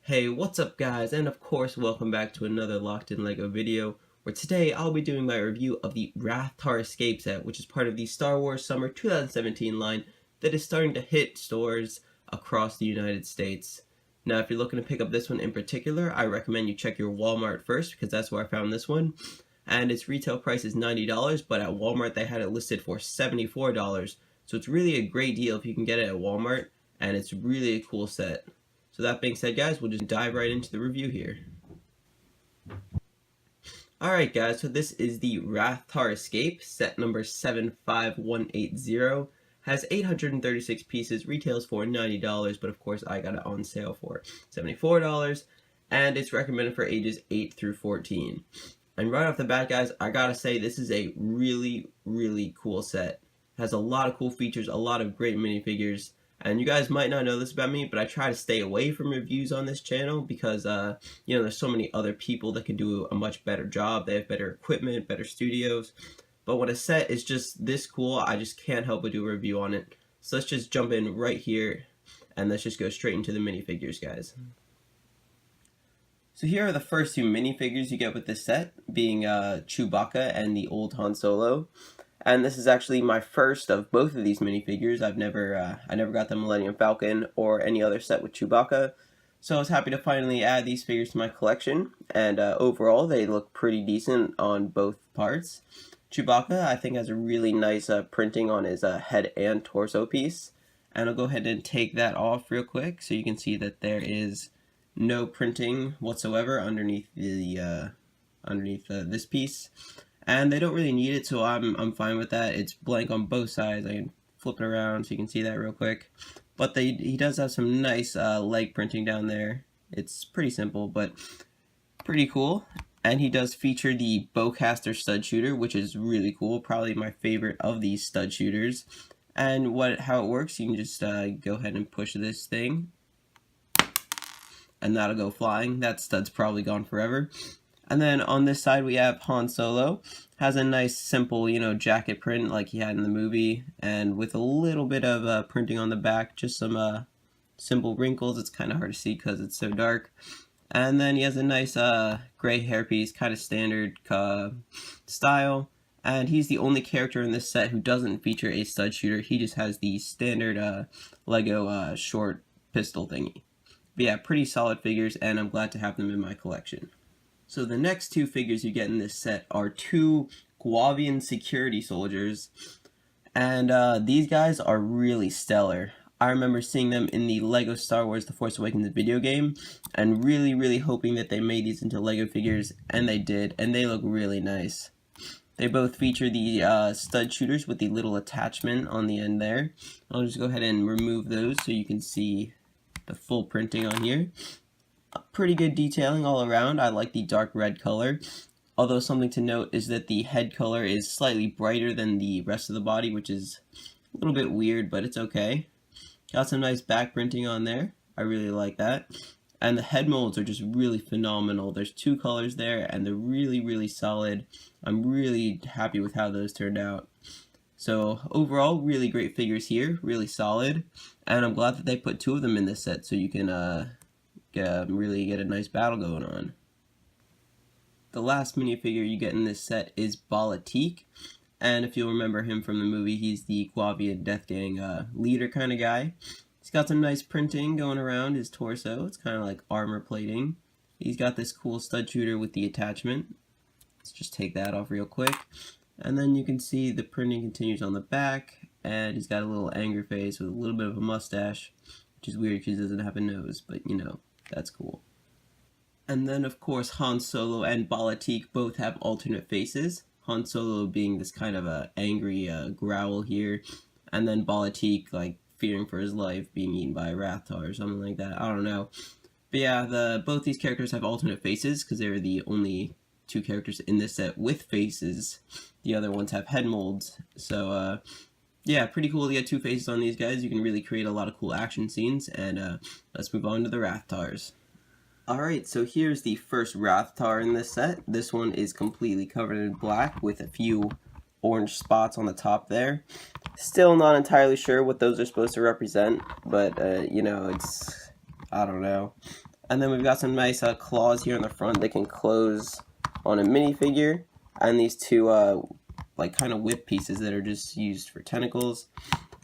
Hey, what's up guys, and of course welcome back to another Locked in LEGO video, where today I'll be doing my review of the Rathtar Escape Set, which is part of the Star Wars Summer 2017 line that is starting to hit stores across the United States. Now if you're looking to pick up this one in particular, I recommend you check your Walmart first, because that's where I found this one, and its retail price is $90, but at Walmart they had it listed for $74, so it's really a great deal if you can get it at Walmart, and it's really a cool set. So that being said guys, we'll just dive right into the review here. Alright guys, so this is the Rathtar Escape, set number 75180. Has 836 pieces, retails for $90, but of course I got it on sale for $74, and it's recommended for ages 8 through 14. And right off the bat guys, I gotta say this is a really cool set. It has a lot of cool features, a lot of great minifigures. And you guys might not know this about me, but I try to stay away from reviews on this channel because, there's so many other people that can do a much better job. They have better equipment, better studios. But when a set is just this cool, I just can't help but do a review on it. So let's just jump in right here, and let's just go straight into the minifigures, guys. So here are the first two minifigures you get with this set, being Chewbacca and the old Han Solo. And this is actually my first of both of these minifigures. I never got the Millennium Falcon or any other set with Chewbacca, so I was happy to finally add these figures to my collection. And overall, they look pretty decent on both parts. Chewbacca, I think, has a really nice printing on his head and torso piece. And I'll go ahead and take that off real quick, so you can see that there is no printing whatsoever underneath the this piece. And they don't really need it, so I'm fine with that. It's blank on both sides. I can flip it around so you can see that real quick. But he does have some nice leg printing down there. It's pretty simple, but pretty cool. And he does feature the bowcaster stud shooter, which is really cool. Probably my favorite of these stud shooters. And how it works, you can just go ahead and push this thing, and that'll go flying. That stud's probably gone forever. And then on this side we have Han Solo. Has a nice simple, jacket print like he had in the movie, and with a little bit of printing on the back, just some simple wrinkles. It's kind of hard to see because it's so dark. And then he has a nice gray hairpiece, kind of standard style. And he's the only character in this set who doesn't feature a stud shooter. He just has the standard Lego short pistol thingy. But yeah, pretty solid figures, and I'm glad to have them in my collection. So the next two figures you get in this set are two Guavian security soldiers, and these guys are really stellar. I remember seeing them in the LEGO Star Wars The Force Awakens video game, and really hoping that they made these into LEGO figures, and they did, and they look really nice. They both feature the stud shooters with the little attachment on the end there. I'll just go ahead and remove those so you can see the full printing on here. Pretty good detailing all around. I like the dark red color, although something to note is that the head color is slightly brighter than the rest of the body, which is a little bit weird, but it's okay. Got some nice back printing on there. I really like that. And the head molds are just really phenomenal. There's two colors there, and they're really solid. I'm really happy with how those turned out. So overall, really great figures here, really solid, and I'm glad that they put two of them in this set so you can really get a nice battle going on. The last minifigure you get in this set is Politique, and if you'll remember him from the movie, he's the Guavian Death Gang leader kind of guy. He's got some nice printing going around his torso. It's kind of like armor plating. He's got this cool stud shooter with the attachment. Let's just take that off real quick, and then you can see the printing continues on the back, and he's got a little angry face with a little bit of a mustache, which is weird because he doesn't have a nose, but that's cool. And then of course Han Solo and Politique both have alternate faces. Han Solo being this kind of a angry growl here, and then Politique like fearing for his life, being eaten by a Rathtar or something like that. I don't know. But yeah, both these characters have alternate faces because they're the only two characters in this set with faces. The other ones have head molds. So yeah, pretty cool to get two faces on these guys. You can really create a lot of cool action scenes, and let's move on to the Rathtars. Alright, so here's the first Rathtar in this set. This one is completely covered in black with a few orange spots on the top there. Still not entirely sure what those are supposed to represent, but, it's, I don't know. And then we've got some nice claws here on the front that can close on a minifigure, and these two like kind of whip pieces that are just used for tentacles.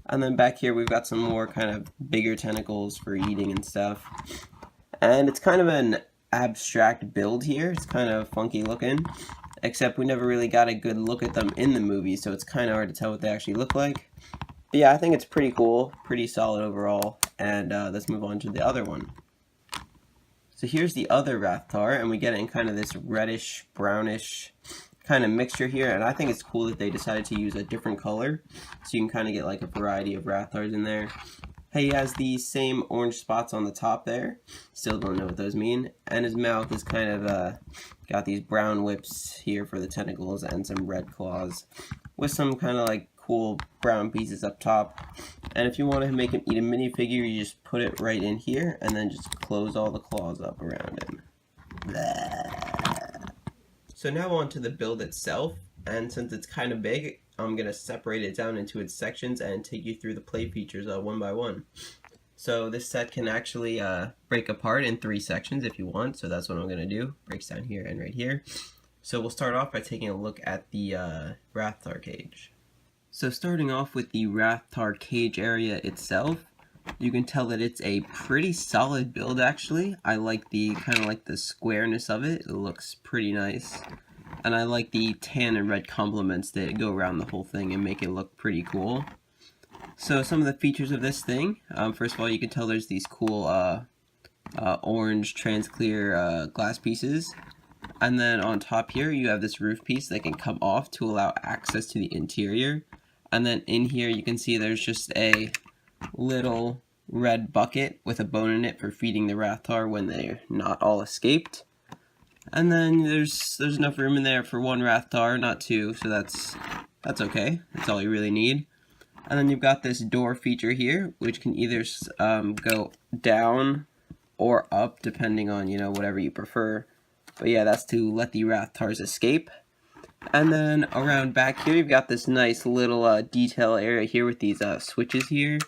And then back here we've got some more kind of bigger tentacles for eating and stuff. And it's kind of an abstract build here. It's kind of funky looking, except we never really got a good look at them in the movie, so it's kind of hard to tell what they actually look like. But yeah, I think it's pretty cool, pretty solid overall, and let's move on to the other one. So here's the other Rathtar, and we get it in kind of this reddish, brownish kind of mixture here, and I think it's cool that they decided to use a different color, so you can kind of get like a variety of Rathars in there. He has the same orange spots on the top there, still don't know what those mean, and his mouth is kind of got these brown whips here for the tentacles and some red claws, with some kind of like cool brown pieces up top. And if you want to make him eat a minifigure, you just put it right in here and then just close all the claws up around him. Blah. So now on to the build itself, and since it's kind of big, I'm going to separate it down into its sections and take you through the play features one by one. So this set can actually break apart in 3 sections if you want, so that's what I'm going to do. Breaks down here and right here. So we'll start off by taking a look at the Rathtar cage. So starting off with the Rathtar cage area itself, you can tell that it's a pretty solid build actually. I like the kind of like the squareness of it. It looks pretty nice. And I like the tan and red complements that go around the whole thing and make it look pretty cool. So some of the features of this thing, first of all, you can tell there's these cool orange trans-clear glass pieces. And then on top here, you have this roof piece that can come off to allow access to the interior. And then in here, you can see there's just a little red bucket with a bone in it for feeding the Rathtar when they're not all escaped. And then there's enough room in there for 1 Rathtar, not 2, so that's okay. That's all you really need. And then you've got this door feature here, which can either go down or up, depending on, you know, whatever you prefer. But yeah, that's to let the Rathtars escape. And then around back here, you've got this nice little detail area here with these switches here.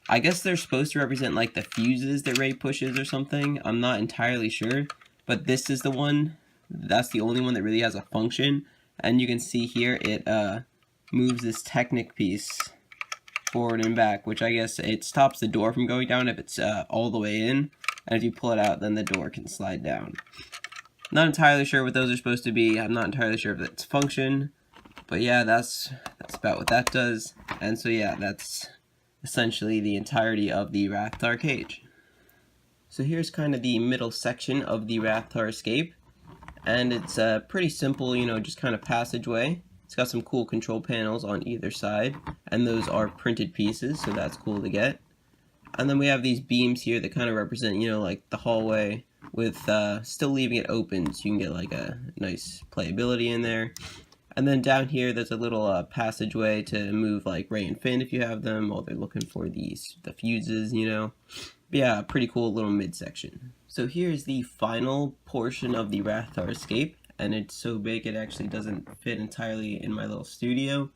I guess they're supposed to represent like the fuses that Ray pushes or something. I'm not entirely sure, but this is the one. That's the only one that really has a function. And you can see here it moves this Technic piece forward and back, which I guess it stops the door from going down if it's all the way in. And if you pull it out, then the door can slide down. Not entirely sure what those are supposed to be. I'm not entirely sure if it's function. But yeah, that's about what that does. And so yeah, that's essentially the entirety of the Rathtar cage. So here's kind of the middle section of the Rathtar escape. And it's pretty simple, you know, just kind of passageway. It's got some cool control panels on either side. And those are printed pieces, so that's cool to get. And then we have these beams here that kind of represent, you know, like the hallway with still leaving it open so you can get like a nice playability in there. And then down here there's a little passageway to move like Ray and Finn if you have them while they're looking for the fuses, you know. But yeah, pretty cool little midsection. So here's the final portion of the Rathtar escape, and it's so big it actually doesn't fit entirely in my little studio.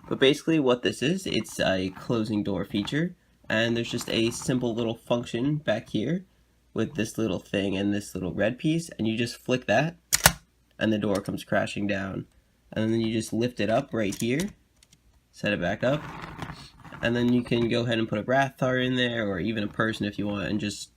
But basically what this is, it's a closing door feature. And there's just a simple little function back here with this little thing and this little red piece, and you just flick that and the door comes crashing down. And then you just lift it up right here, set it back up, and then you can go ahead and put a Rathtar in there or even a person if you want and just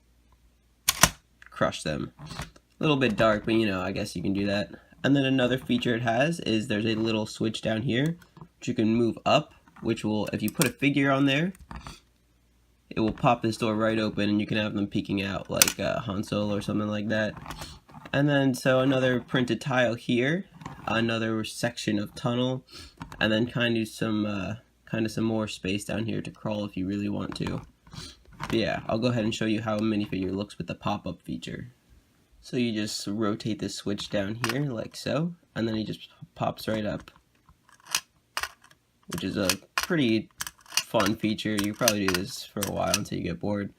crush them. A little bit dark, but you know, I guess you can do that. And then another feature it has is there's a little switch down here which you can move up, which will, if you put a figure on there, it will pop this door right open and you can have them peeking out like Han Solo or something like that. And then so another printed tile here, another section of tunnel, and then kind of some more space down here to crawl if you really want to. But yeah, I'll go ahead and show you how a minifigure looks with the pop-up feature. So you just rotate this switch down here like so, and then he just pops right up, which is a pretty fun feature. You can probably do this for a while until you get bored.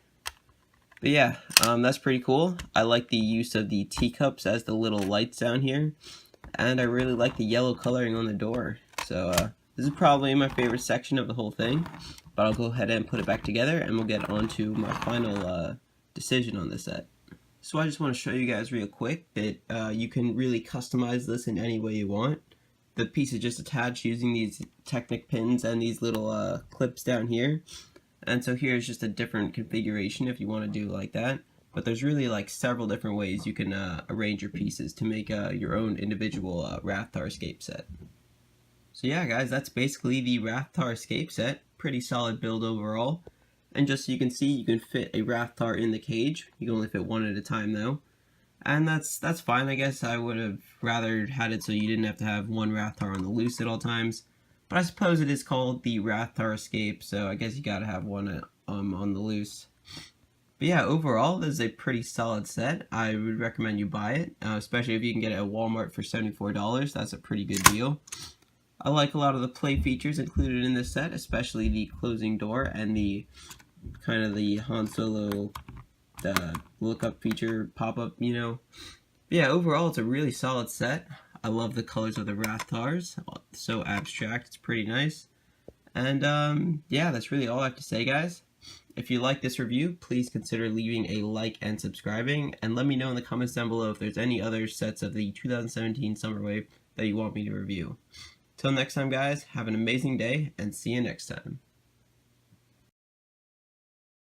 But yeah, that's pretty cool. I like the use of the teacups as the little lights down here, and I really like the yellow coloring on the door. So this is probably my favorite section of the whole thing, but I'll go ahead and put it back together and we'll get on to my final decision on this set. So I just want to show you guys real quick that you can really customize this in any way you want. The piece is just attached using these Technic pins and these little clips down here. And so here's just a different configuration if you want to do like that. But there's really like several different ways you can arrange your pieces to make your own individual Rathtar escape set. So yeah guys, that's basically the Rathtar escape set. Pretty solid build overall. And just so you can see, you can fit a Rathtar in the cage. You can only fit one at a time though. And that's fine, I guess. I would have rather had it so you didn't have to have one Rathtar on the loose at all times. But I suppose it is called the Rathtar escape, so I guess you gotta have one on the loose. But yeah, overall, this is a pretty solid set. I would recommend you buy it, especially if you can get it at Walmart for $74. That's a pretty good deal. I like a lot of the play features included in this set, especially the closing door and the kind of the Han Solo look-up feature pop-up, you know. But yeah, overall, it's a really solid set. I love the colors of the Rathtars. So abstract, it's pretty nice. And yeah, that's really all I have to say, guys. If you like this review, please consider leaving a like and subscribing, and let me know in the comments down below if there's any other sets of the 2017 Summer Wave that you want me to review. Till next time guys, have an amazing day, and see you next time.